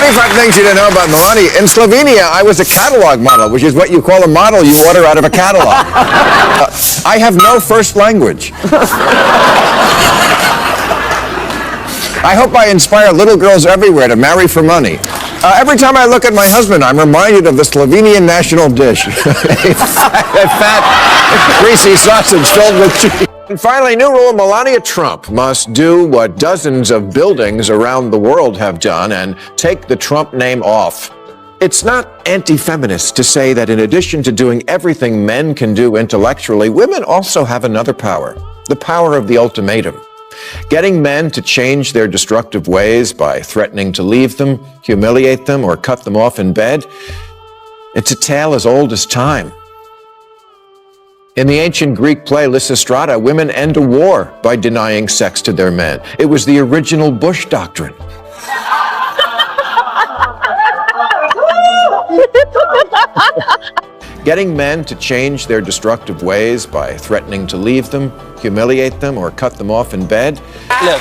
25 things you didn't know about Melania. In Slovenia, I was a catalog model, which is what you call a model you order out of a catalog. I have no first language. I hope I inspire little girls everywhere to marry for money. Every time I look at my husband, I'm reminded of the Slovenian national dish. a fat, greasy sausage filled with cheese. And finally, new rule, Melania Trump must do what dozens of buildings around the world have done and take the Trump name off. It's not anti-feminist to say that in addition to doing everything men can do intellectually, women also have another power, the power of the ultimatum. Getting men to change their destructive ways by threatening to leave them, humiliate them, or cut them off in bed, it's a tale as old as time. In the ancient Greek play Lysistrata, women end a war by denying sex to their men. It was the original Bush doctrine. Getting men to change their destructive ways by threatening to leave them, humiliate them, or cut them off in bed. Look,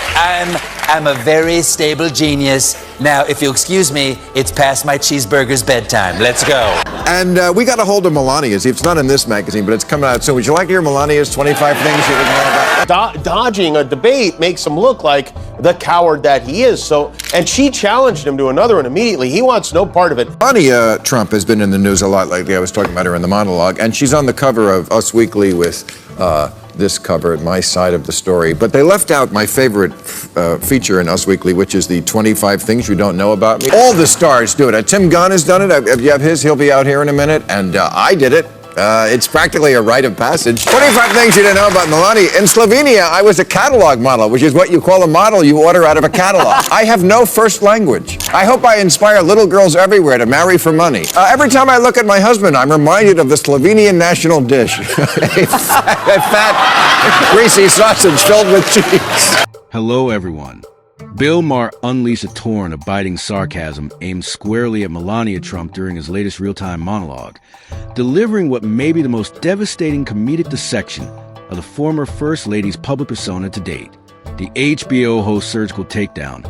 I'm a very stable genius. Now, if you'll excuse me, it's past my cheeseburger's bedtime. Let's go. And we got a hold of Melania's. It's not in this magazine, but it's coming out soon. Would you like to hear Melania's 25 things you didn't know about? Dodging a debate makes him look like the coward that he is. And she challenged him to another, and immediately he wants no part of it. Melania Trump has been in the news a lot lately. I was talking about her in the monologue, and she's on the cover of Us Weekly with this cover at my side of the story. But they left out my favorite feature in Us Weekly, which is the 25 things you don't know about me. All the stars do it. Tim Gunn has done it. If you have his, he'll be out here in a minute. And I did it. It's practically a rite of passage. 25 things you didn't know about Melania. In Slovenia, I was a catalog model, which is what you call a model you order out of a catalog. I have no first language. I hope I inspire little girls everywhere to marry for money. Every time I look at my husband, I'm reminded of the Slovenian national dish. a fat, greasy sausage filled with cheese. Hello, everyone. Bill Maher unleashed a torrent of biting sarcasm aimed squarely at Melania Trump during his latest real-time monologue, delivering what may be the most devastating comedic dissection of the former First Lady's public persona to date. The HBO host Surgical Takedown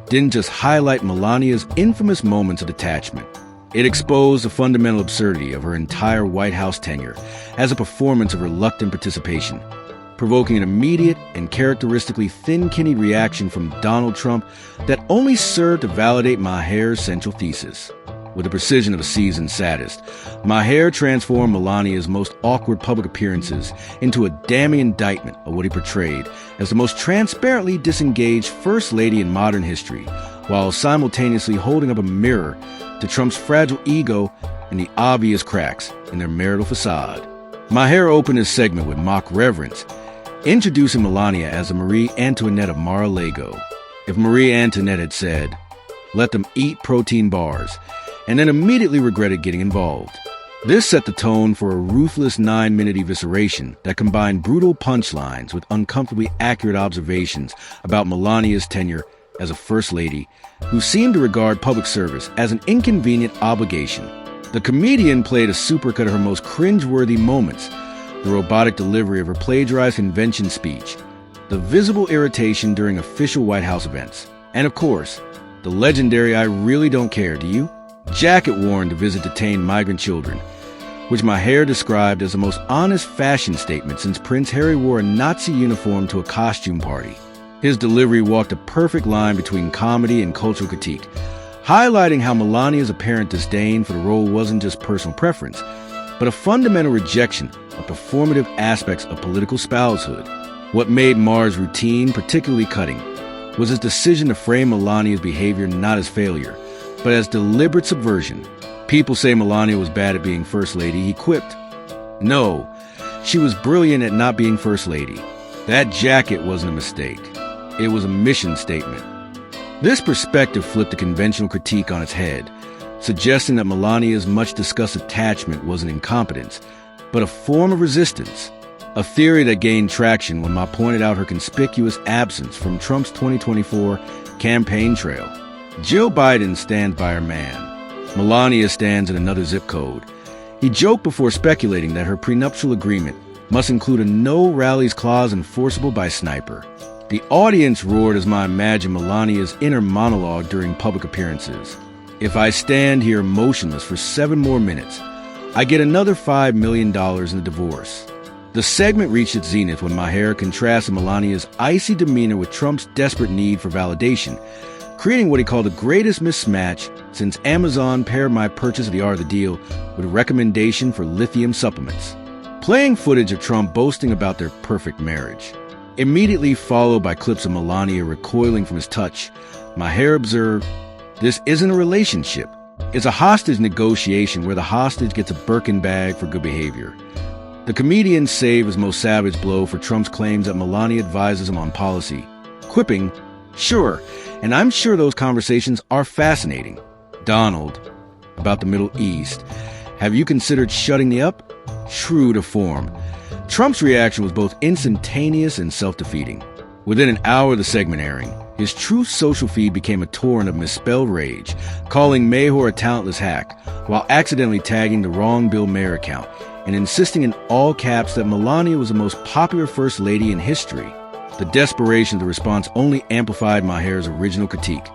didn't just highlight Melania's infamous moments of detachment. It exposed the fundamental absurdity of her entire White House tenure as a performance of reluctant participation, provoking an immediate and characteristically thin-skinned reaction from Donald Trump that only served to validate Maher's central thesis. With the precision of a seasoned sadist, Maher transformed Melania's most awkward public appearances into a damning indictment of what he portrayed as the most transparently disengaged First Lady in modern history, while simultaneously holding up a mirror to Trump's fragile ego and the obvious cracks in their marital facade. Maher opened his segment with mock reverence, introducing Melania as the Marie Antoinette of Mar-a-Lago. If Marie Antoinette had said, "Let them eat protein bars," and then immediately regretted getting involved. This set the tone for a ruthless 9-minute evisceration that combined brutal punchlines with uncomfortably accurate observations about Melania's tenure as a First Lady, who seemed to regard public service as an inconvenient obligation. The comedian played a supercut of her most cringe-worthy moments, the robotic delivery of her plagiarized convention speech, the visible irritation during official White House events, and of course, the legendary "I really don't care, do you?" jacket worn to visit detained migrant children, which Maher described as the most honest fashion statement since Prince Harry wore a Nazi uniform to a costume party. His delivery walked a perfect line between comedy and cultural critique, highlighting how Melania's apparent disdain for the role wasn't just personal preference, but a fundamental rejection of performative aspects of political spousehood. What made Maher's routine particularly cutting was his decision to frame Melania's behavior not as failure, but as deliberate subversion. People say Melania was bad at being First Lady, he quipped. No, she was brilliant at not being First Lady. That jacket wasn't a mistake. It was a mission statement. This perspective flipped the conventional critique on its head, suggesting that Melania's much-discussed attachment wasn't incompetence, but a form of resistance, a theory that gained traction when Ma pointed out her conspicuous absence from Trump's 2024 campaign trail. Jill Biden stands by her man. Melania stands in another zip code. He joked before speculating that her prenuptial agreement must include a no rallies clause enforceable by sniper. The audience roared as Ma imagined Melania's inner monologue during public appearances. If I stand here motionless for 7 more minutes, I get another $5 million in the divorce. The segment reached its zenith when Maher contrasted Melania's icy demeanor with Trump's desperate need for validation, creating what he called the greatest mismatch since Amazon paired my purchase of The Art of the Deal with a recommendation for lithium supplements. Playing footage of Trump boasting about their perfect marriage, immediately followed by clips of Melania recoiling from his touch, Maher observed, "This isn't a relationship. It's a hostage negotiation where the hostage gets a Birkin bag for good behavior." The comedian saved his most savage blow for Trump's claims that Melania advises him on policy, quipping, "Sure, and I'm sure those conversations are fascinating. Donald, about the Middle East. Have you considered shutting me up?" True to form, Trump's reaction was both instantaneous and self-defeating. Within an hour of the segment airing, his Truth social feed became a torrent of misspelled rage, calling Maher a talentless hack, while accidentally tagging the wrong Bill Maher account, and insisting in all caps that Melania was the most popular first lady in history. The desperation of the response only amplified Maher's original critique,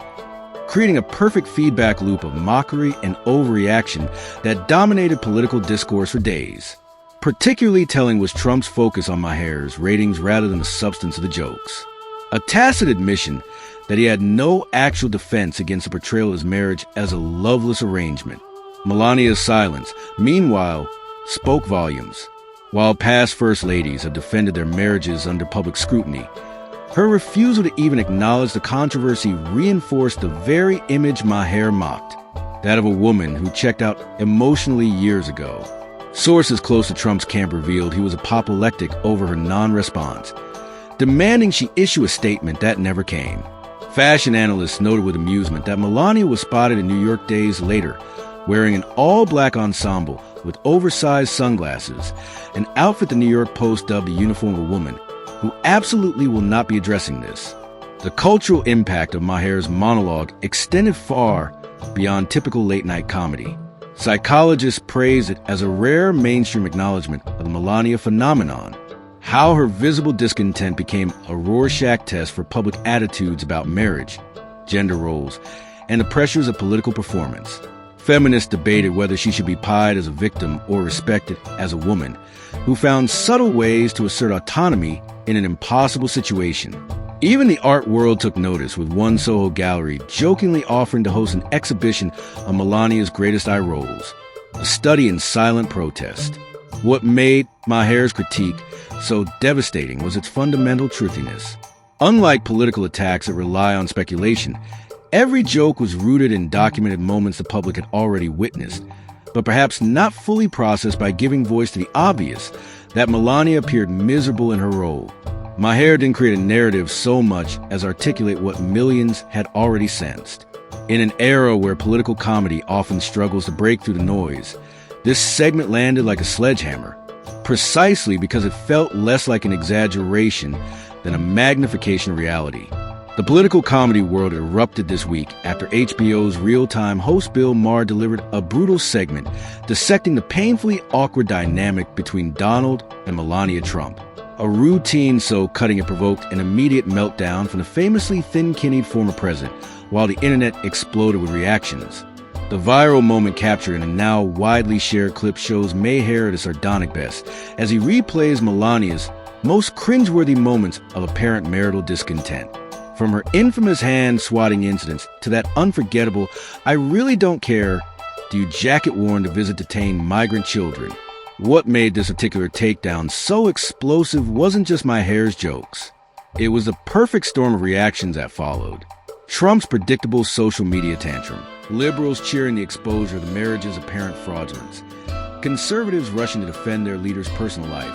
creating a perfect feedback loop of mockery and overreaction that dominated political discourse for days. Particularly telling was Trump's focus on Maher's ratings rather than the substance of the jokes. A tacit admission that he had no actual defense against the portrayal of his marriage as a loveless arrangement. Melania's silence, meanwhile, spoke volumes. While past first ladies have defended their marriages under public scrutiny, her refusal to even acknowledge the controversy reinforced the very image Maher mocked, that of a woman who checked out emotionally years ago. Sources close to Trump's camp revealed he was apoplectic over her non-response, demanding she issue a statement that never came. Fashion analysts noted with amusement that Melania was spotted in New York days later, wearing an all-black ensemble with oversized sunglasses, an outfit the New York Post dubbed the uniform of a woman, who absolutely will not be addressing this. The cultural impact of Maher's monologue extended far beyond typical late-night comedy. Psychologists praise it as a rare mainstream acknowledgement of the Melania phenomenon, how her visible discontent became a Rorschach test for public attitudes about marriage, gender roles, and the pressures of political performance. Feminists debated whether she should be pied as a victim or respected as a woman, who found subtle ways to assert autonomy in an impossible situation. Even the art world took notice, with one Soho gallery jokingly offering to host an exhibition of Melania's greatest eye rolls, a study in silent protest. What made Maher's critique so devastating was its fundamental truthiness. Unlike political attacks that rely on speculation, every joke was rooted in documented moments the public had already witnessed, but perhaps not fully processed by giving voice to the obvious, that Melania appeared miserable in her role. Maher didn't create a narrative so much as articulate what millions had already sensed. In an era where political comedy often struggles to break through the noise, this segment landed like a sledgehammer, precisely because it felt less like an exaggeration than a magnification of reality. The political comedy world erupted this week after HBO's real-time host Bill Maher delivered a brutal segment dissecting the painfully awkward dynamic between Donald and Melania Trump. A routine so cutting it provoked an immediate meltdown from the famously thin-kidneyed former president, while the internet exploded with reactions. The viral moment captured in a now widely shared clip shows Maher at his sardonic best as he replays Melania's most cringeworthy moments of apparent marital discontent. From her infamous hand-swatting incidents to that unforgettable, "I really don't care," do you jacket worn to visit detained migrant children. What made this particular takedown so explosive wasn't just Maher's jokes. It was the perfect storm of reactions that followed. Trump's predictable social media tantrum, liberals cheering the exposure of the marriage's apparent fraudulence, conservatives rushing to defend their leader's personal life,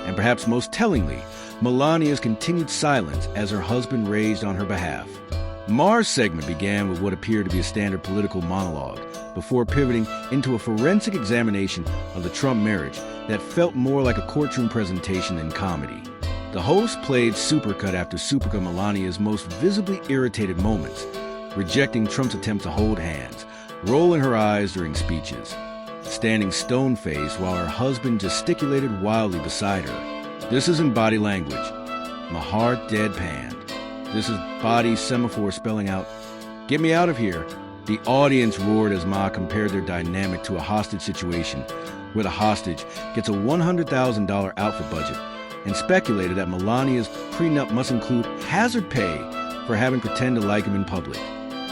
and perhaps most tellingly, Melania's continued silence as her husband raged on her behalf. Maher's segment began with what appeared to be a standard political monologue, before pivoting into a forensic examination of the Trump marriage that felt more like a courtroom presentation than comedy. The host played supercut after supercut of Melania's most visibly irritated moments, rejecting Trump's attempt to hold hands, rolling her eyes during speeches, standing stone-faced while her husband gesticulated wildly beside her. This isn't body language. Maher deadpanned. This is body semaphore spelling out, "Get me out of here. The audience roared as Ma compared their dynamic to a hostage situation where the hostage gets a $100,000 outfit budget and speculated that Melania's prenup must include hazard pay for having pretended to like him in public.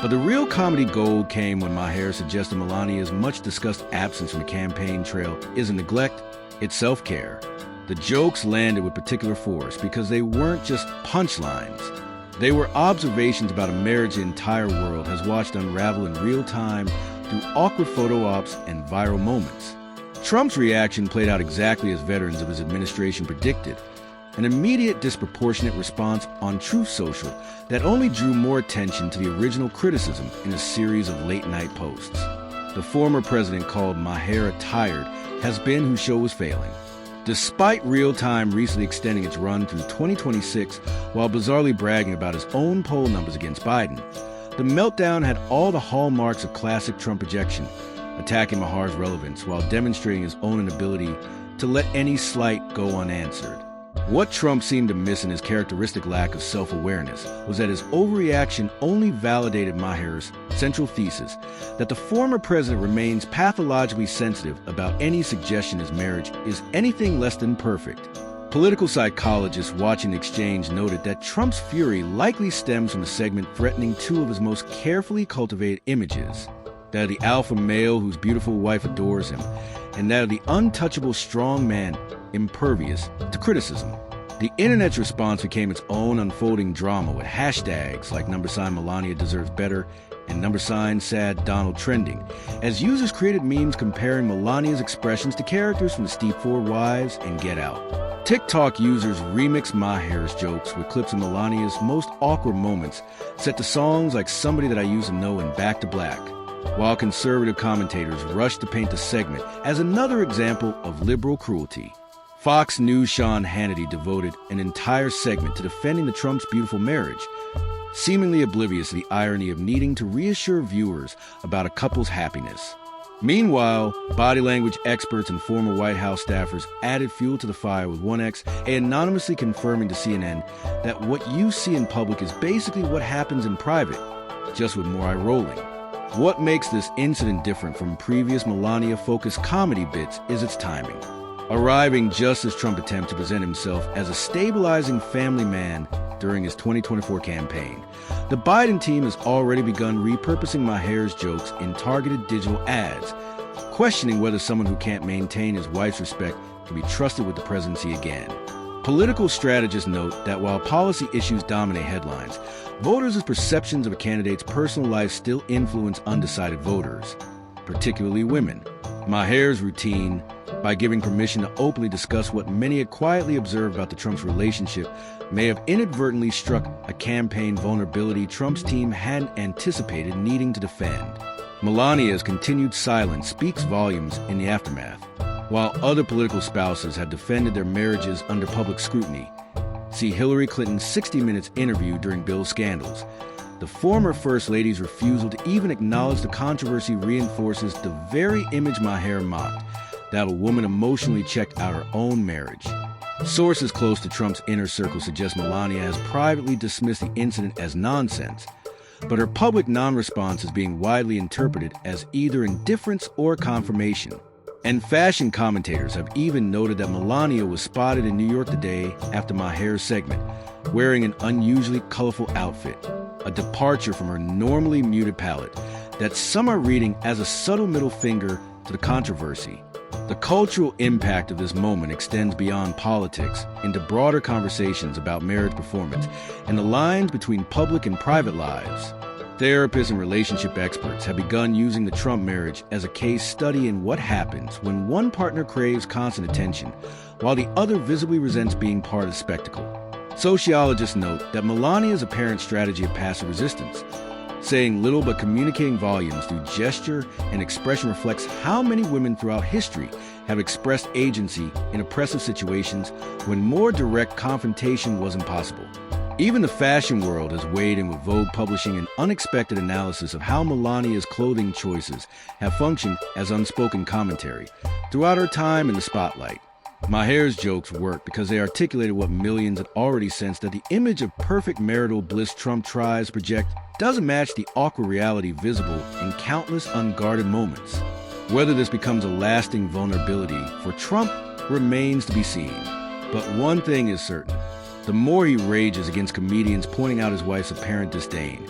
But the real comedy gold came when Maher suggested Melania's much-discussed absence from the campaign trail isn't neglect, it's self-care. The jokes landed with particular force because they weren't just punchlines. They were observations about a marriage the entire world has watched unravel in real time through awkward photo ops and viral moments. Trump's reaction played out exactly as veterans of his administration predicted. An immediate disproportionate response on Truth Social that only drew more attention to the original criticism in a series of late-night posts. The former president called Maher tired has been whose show was failing. Despite real-time recently extending its run through 2026 while bizarrely bragging about his own poll numbers against Biden, the meltdown had all the hallmarks of classic Trump ejection, attacking Maher's relevance while demonstrating his own inability to let any slight go unanswered. What Trump seemed to miss in his characteristic lack of self-awareness was that his overreaction only validated Maher's central thesis that the former president remains pathologically sensitive about any suggestion his marriage is anything less than perfect. Political psychologists watching the exchange noted that Trump's fury likely stems from a segment threatening two of his most carefully cultivated images, that of the alpha male whose beautiful wife adores him, and that of the untouchable strong man impervious to criticism. The internet's response became its own unfolding drama with hashtags like #Melania deserves better and #sad Donald trending, as users created memes comparing Melania's expressions to characters from The Stepford Wives and Get Out. TikTok users remixed Maher's jokes with clips of Melania's most awkward moments set to songs like Somebody That I Used to Know and Back to Black, while conservative commentators rushed to paint the segment as another example of liberal cruelty. Fox News' Sean Hannity devoted an entire segment to defending the Trump's beautiful marriage, seemingly oblivious to the irony of needing to reassure viewers about a couple's happiness. Meanwhile, body language experts and former White House staffers added fuel to the fire with 1X anonymously confirming to CNN that what you see in public is basically what happens in private, just with more eye rolling. What makes this incident different from previous Melania-focused comedy bits is its timing. Arriving just as Trump attempted to present himself as a stabilizing family man during his 2024 campaign, the Biden team has already begun repurposing Maher's jokes in targeted digital ads, questioning whether someone who can't maintain his wife's respect can be trusted with the presidency again. Political strategists note that while policy issues dominate headlines, voters' perceptions of a candidate's personal life still influence undecided voters, particularly women. Maher's routine, by giving permission to openly discuss what many had quietly observed about the Trump's relationship, may have inadvertently struck a campaign vulnerability Trump's team hadn't anticipated needing to defend. Melania's continued silence speaks volumes in the aftermath. While other political spouses have defended their marriages under public scrutiny, see Hillary Clinton's 60 Minutes interview during Bill's scandals, the former First Lady's refusal to even acknowledge the controversy reinforces the very image Maher mocked, that a woman emotionally checked out her own marriage. Sources close to Trump's inner circle suggest Melania has privately dismissed the incident as nonsense, but her public non-response is being widely interpreted as either indifference or confirmation. And fashion commentators have even noted that Melania was spotted in New York the day after Maher's segment, wearing an unusually colorful outfit, a departure from her normally muted palette that some are reading as a subtle middle finger to the controversy. The cultural impact of this moment extends beyond politics into broader conversations about marriage performance and the lines between public and private lives. Therapists and relationship experts have begun using the Trump marriage as a case study in what happens when one partner craves constant attention while the other visibly resents being part of the spectacle. Sociologists note that Melania's apparent strategy of passive resistance, saying little but communicating volumes through gesture and expression, reflects how many women throughout history have expressed agency in oppressive situations when more direct confrontation was impossible. Even the fashion world has weighed in, with Vogue publishing an unexpected analysis of how Melania's clothing choices have functioned as unspoken commentary throughout her time in the spotlight. Maher's jokes worked because they articulated what millions had already sensed, that the image of perfect marital bliss Trump tries to project doesn't match the awkward reality visible in countless unguarded moments. Whether this becomes a lasting vulnerability for Trump remains to be seen. But one thing is certain. The more he rages against comedians pointing out his wife's apparent disdain,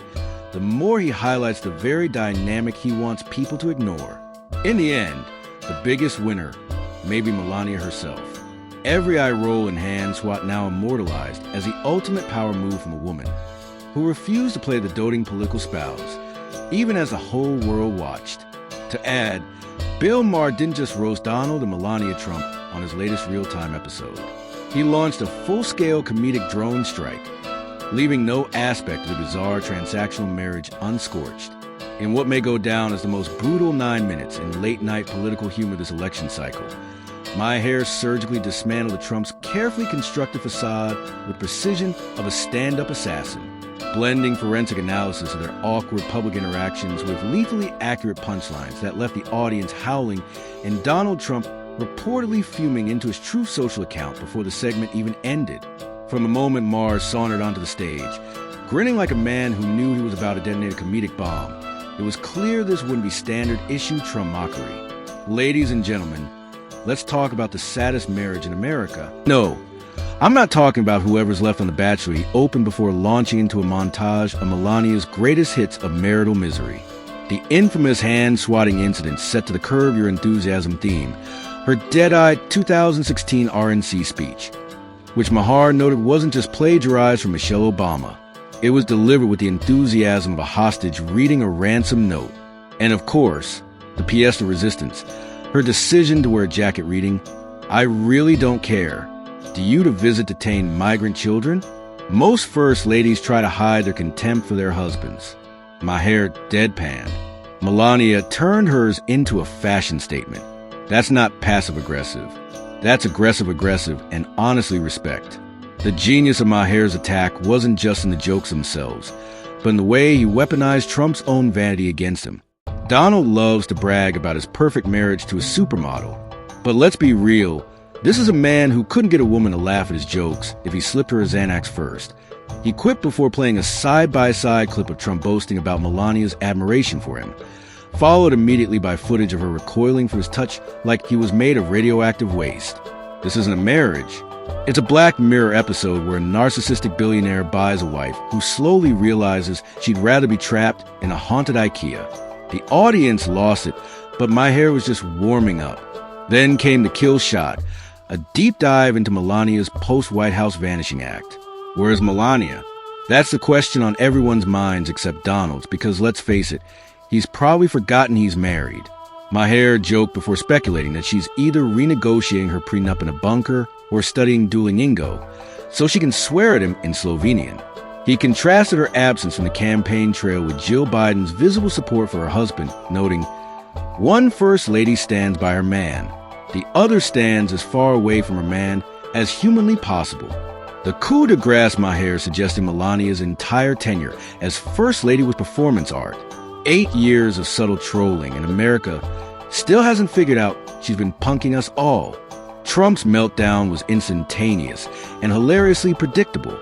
the more he highlights the very dynamic he wants people to ignore. In the end, the biggest winner may be Melania herself. Every eye roll and hand swat now immortalized as the ultimate power move from a woman who refused to play the doting political spouse, even as the whole world watched. To add, Bill Maher didn't just roast Donald and Melania Trump on his latest real-time episode. He launched a full-scale comedic drone strike, leaving no aspect of the bizarre transactional marriage unscorched. In what may go down as the most brutal 9 minutes in late-night political humor this election cycle, Maher surgically dismantled the Trump's carefully constructed facade with precision of a stand-up assassin, blending forensic analysis of their awkward public interactions with lethally accurate punchlines that left the audience howling and Donald Trump reportedly fuming into his true social account before the segment even ended. From the moment Maher sauntered onto the stage, grinning like a man who knew he was about to detonate a comedic bomb, it was clear this wouldn't be standard issue Trump mockery. Ladies and gentlemen, let's talk about the saddest marriage in America. No, I'm not talking about whoever's left on The Bachelor he opened before launching into a montage of Melania's greatest hits of marital misery. The infamous hand-swatting incident set to the Curb Your Enthusiasm theme, her dead-eyed 2016 RNC speech, which Maher noted wasn't just plagiarized from Michelle Obama. It was delivered with the enthusiasm of a hostage reading a ransom note. And of course, the pièce de resistance, her decision to wear a jacket reading, "I really don't care. Do you to visit detained migrant children?" Most first ladies try to hide their contempt for their husbands. Maher deadpanned. Melania turned hers into a fashion statement. That's not passive-aggressive. That's aggressive-aggressive and honestly respect. The genius of Maher's attack wasn't just in the jokes themselves, but in the way he weaponized Trump's own vanity against him. Donald loves to brag about his perfect marriage to a supermodel. But let's be real, this is a man who couldn't get a woman to laugh at his jokes if he slipped her a Xanax first. He quipped before playing a side-by-side clip of Trump boasting about Melania's admiration for him, followed immediately by footage of her recoiling from his touch like he was made of radioactive waste. This isn't a marriage. It's a Black Mirror episode where a narcissistic billionaire buys a wife who slowly realizes she'd rather be trapped in a haunted IKEA. The audience lost it, but Maher was just warming up. Then came the kill shot, a deep dive into Melania's post-White House vanishing act. Where's Melania? That's the question on everyone's minds except Donald's, because let's face it, he's probably forgotten he's married. Maher joked before speculating that she's either renegotiating her prenup in a bunker or studying Duolingo, so she can swear at him in Slovenian. He contrasted her absence from the campaign trail with Jill Biden's visible support for her husband, noting, "One first lady stands by her man. The other stands as far away from her man as humanly possible." The coup de grace Maher suggesting Melania's entire tenure as first lady was performance art. 8 years of subtle trolling, and America still hasn't figured out she's been punking us all. Trump's meltdown was instantaneous and hilariously predictable.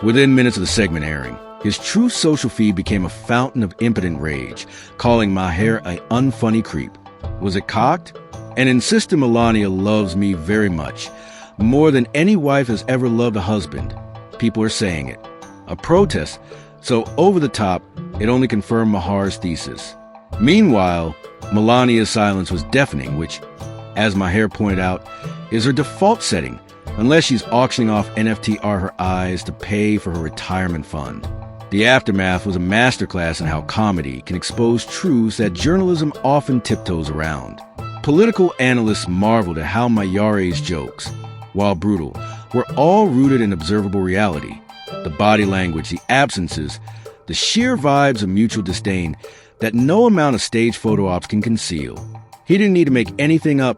Within minutes of the segment airing, his true social feed became a fountain of impotent rage, calling Maher an unfunny creep. Was it cocked? And insisted Melania loves me very much, more than any wife has ever loved a husband. People are saying it. A protest, so over the top, it only confirmed Maher's thesis. Meanwhile, Melania's silence was deafening, which, as Maher pointed out, is her default setting, unless she's auctioning off NFT art her eyes to pay for her retirement fund. The aftermath was a masterclass in how comedy can expose truths that journalism often tiptoes around. Political analysts marveled at how Mayare's jokes, while brutal, were all rooted in observable reality. The body language, the absences, the sheer vibes of mutual disdain that no amount of stage photo ops can conceal. He didn't need to make anything up,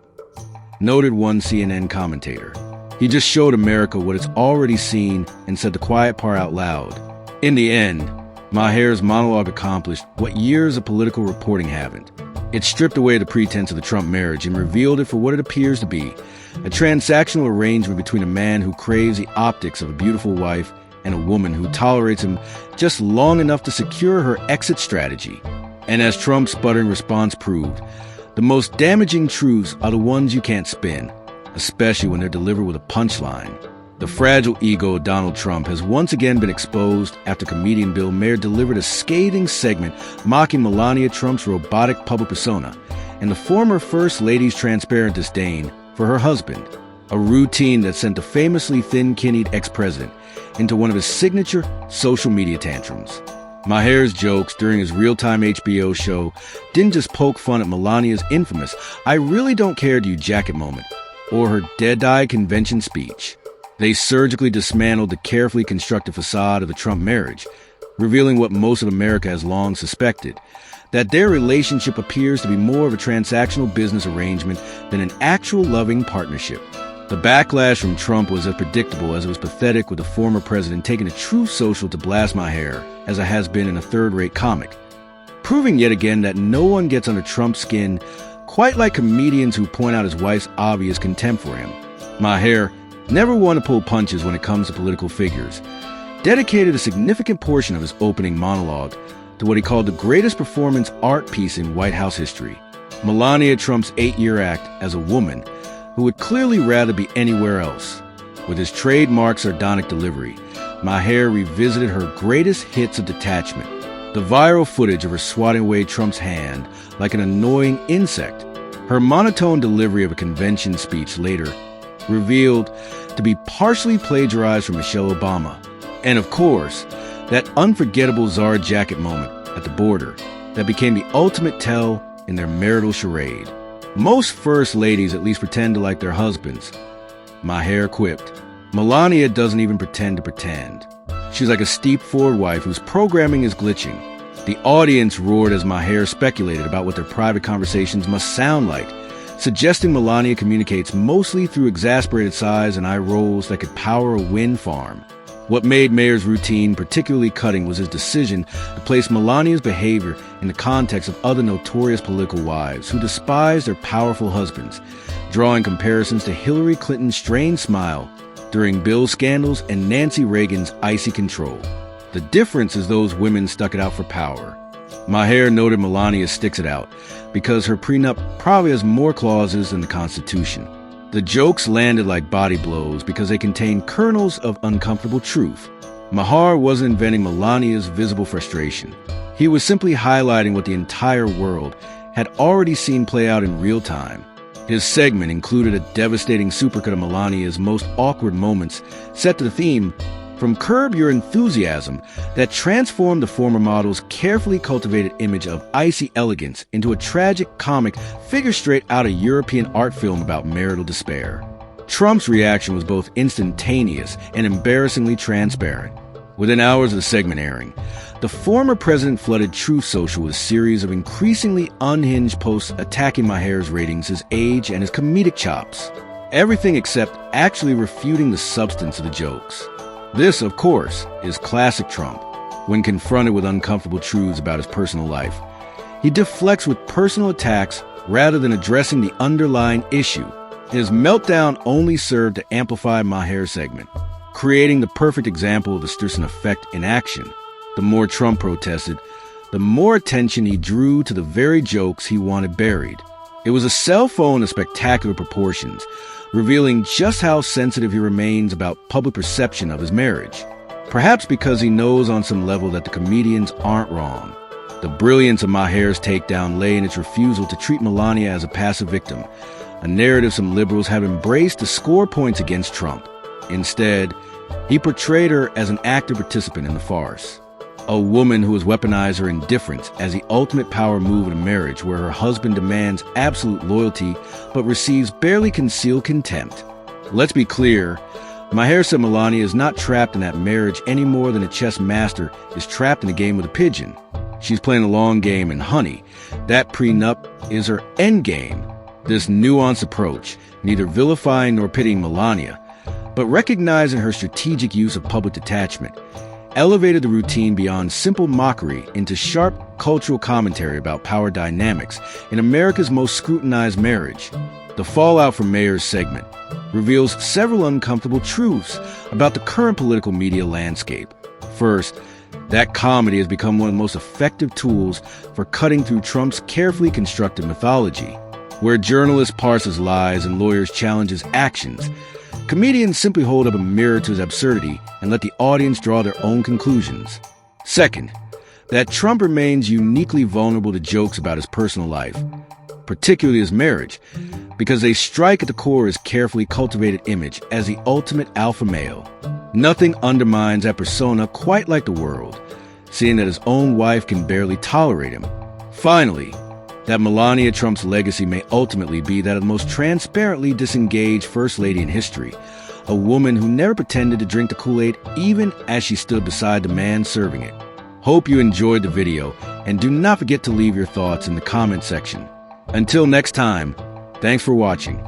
noted one CNN commentator. He just showed America what it's already seen and said the quiet part out loud. In the end, Maher's monologue accomplished what years of political reporting haven't. It stripped away the pretense of the Trump marriage and revealed it for what it appears to be, a transactional arrangement between a man who craves the optics of a beautiful wife and a woman who tolerates him just long enough to secure her exit strategy. And as Trump's sputtering response proved, the most damaging truths are the ones you can't spin, especially when they're delivered with a punchline. The fragile ego of Donald Trump has once again been exposed after comedian Bill Maher delivered a scathing segment mocking Melania Trump's robotic public persona and the former First Lady's transparent disdain for her husband, a routine that sent the famously thin-kidneyed ex-president into one of his signature social media tantrums. Maher's jokes during his real-time HBO show didn't just poke fun at Melania's infamous "I really don't care to you" jacket moment or her dead-eye convention speech. They surgically dismantled the carefully constructed facade of the Trump marriage, revealing what most of America has long suspected, that their relationship appears to be more of a transactional business arrangement than an actual loving partnership. The backlash from Trump was as predictable as it was pathetic, with the former president taking a true social to blast Maher as a has-been and a third-rate comic, proving yet again that no one gets under Trump's skin quite like comedians who point out his wife's obvious contempt for him. Maher, never one to pull punches when it comes to political figures, dedicated a significant portion of his opening monologue to what he called the greatest performance art piece in White House history, Melania Trump's 8-year act as a woman who would clearly rather be anywhere else. With his trademark sardonic delivery, Maher revisited her greatest hits of detachment, the viral footage of her swatting away Trump's hand like an annoying insect, her monotone delivery of a convention speech later revealed to be partially plagiarized from Michelle Obama, and of course, that unforgettable czar jacket moment at the border that became the ultimate tell in their marital charade. Most first ladies at least pretend to like their husbands. Maher quipped, "Melania doesn't even pretend to pretend. She's like a steep Ford wife whose programming is glitching." The audience roared as Maher speculated about what their private conversations must sound like, suggesting Melania communicates mostly through exasperated sighs and eye rolls that could power a wind farm. What made Maher's routine particularly cutting was his decision to place Melania's behavior in the context of other notorious political wives who despise their powerful husbands, drawing comparisons to Hillary Clinton's strained smile during Bill's scandals and Nancy Reagan's icy control. The difference is those women stuck it out for power. Maher noted Melania sticks it out because her prenup probably has more clauses than the Constitution. The jokes landed like body blows because they contained kernels of uncomfortable truth. Maher wasn't inventing Melania's visible frustration. He was simply highlighting what the entire world had already seen play out in real time. His segment included a devastating supercut of Melania's most awkward moments, set to the theme from Curb Your Enthusiasm that transformed the former model's carefully cultivated image of icy elegance into a tragic comic figure straight out of European art film about marital despair. Trump's reaction was both instantaneous and embarrassingly transparent. Within hours of the segment airing, the former president flooded Truth Social with a series of increasingly unhinged posts attacking Maher's ratings, his age, and his comedic chops. Everything except actually refuting the substance of the jokes. This, of course, is classic Trump. When confronted with uncomfortable truths about his personal life, he deflects with personal attacks rather than addressing the underlying issue. His meltdown only served to amplify Maher's segment, creating the perfect example of the Streisand effect in action. The more Trump protested, the more attention he drew to the very jokes he wanted buried. It was a cell phone of spectacular proportions, revealing just how sensitive he remains about public perception of his marriage. Perhaps because he knows on some level that the comedians aren't wrong. The brilliance of Maher's takedown lay in its refusal to treat Melania as a passive victim, a narrative some liberals have embraced to score points against Trump. Instead, he portrayed her as an active participant in the farce. A woman who has weaponized her indifference as the ultimate power move in a marriage where her husband demands absolute loyalty but receives barely concealed contempt. Let's be clear, Maher said Melania is not trapped in that marriage any more than a chess master is trapped in a game with a pigeon. She's playing a long game, and honey, that prenup is her end game. This nuanced approach, neither vilifying nor pitying Melania, but recognizing her strategic use of public detachment, elevated the routine beyond simple mockery into sharp cultural commentary about power dynamics in America's most scrutinized marriage. The fallout from Maher's segment reveals several uncomfortable truths about the current political media landscape. First, that comedy has become one of the most effective tools for cutting through Trump's carefully constructed mythology. Where journalists parse his lies and lawyers challenge his actions, comedians simply hold up a mirror to his absurdity and let the audience draw their own conclusions. Second, that Trump remains uniquely vulnerable to jokes about his personal life, particularly his marriage, because they strike at the core of his carefully cultivated image as the ultimate alpha male. Nothing undermines that persona quite like the world, seeing that his own wife can barely tolerate him. Finally, that Melania Trump's legacy may ultimately be that of the most transparently disengaged First Lady in history, a woman who never pretended to drink the Kool-Aid even as she stood beside the man serving it. Hope you enjoyed the video, and do not forget to leave your thoughts in the comment section. Until next time, thanks for watching.